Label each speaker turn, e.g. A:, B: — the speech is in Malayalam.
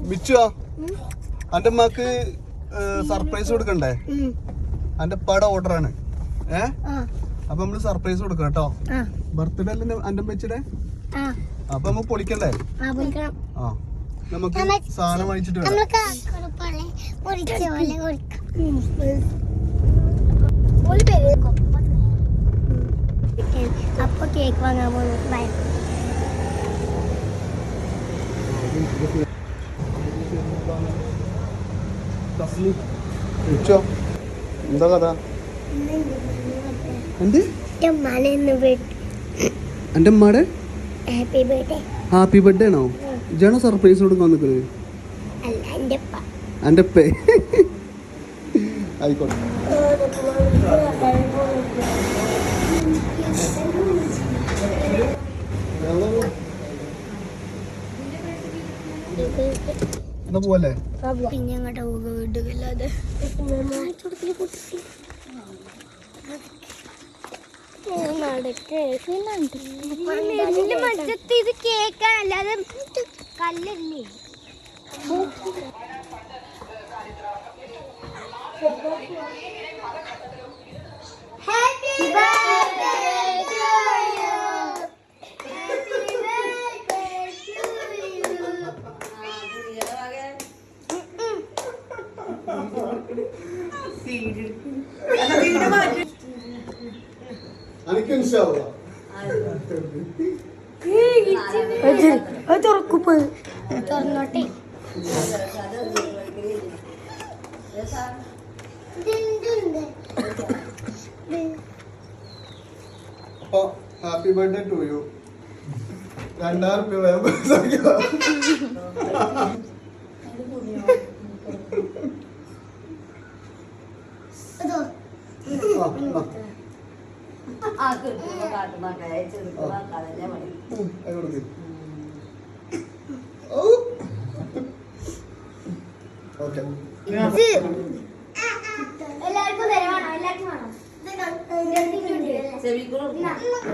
A: മിച്ചുവാ അന്റെ അമ്മക്ക് സർപ്രൈസ് കൊടുക്കണ്ടേ? അന്റെ പട ഓർഡറാണ്. അപ്പൊ നമ്മള് സർപ്രൈസ് കൊടുക്കാം കേട്ടോ. ബർത്ത്ഡേ അല്ലേ അന്റെ അമ്മച്ചിയുടെ? അപ്പൊ നമുക്ക് പൊളിക്കണ്ടേ? ആ നമുക്ക് സാധനം വാങ്ങിച്ചിട്ട് വരാം.
B: അപ്പൊ കേക്ക് വാങ്ങാൻ പോകുന്നു.
A: എന്താ കഥ? എന്ത് എന്റെ അമ്മയുടെ ഹാപ്പി ബർത്ത്ഡേ ആണോ? ഇജാണോ സർപ്രൈസ് കൊടുക്കാൻ നിൽക്കുന്നത്? എന്റെ പേ ആയിക്കോട്ടെ. എന്നാ പോവല്ലേ?
B: പിന്നെ അങ്ങോട്ട് വീടുകളില്ലാതെ മറ്റത്ത് ഇത് കേക്കാണ്, അല്ലാതെ കല്ലല്ലേ. Happy birthday to you. തുറന്നോട്ടെ.
A: അപ്പൊ ഹാപ്പി ബർത്ത്ഡേ ടു യു. 2000 രൂപ വേണം. ഓക്കെ എല്ലാവർക്കും തരവാണോ? എല്ലാവർക്കും വേണോ?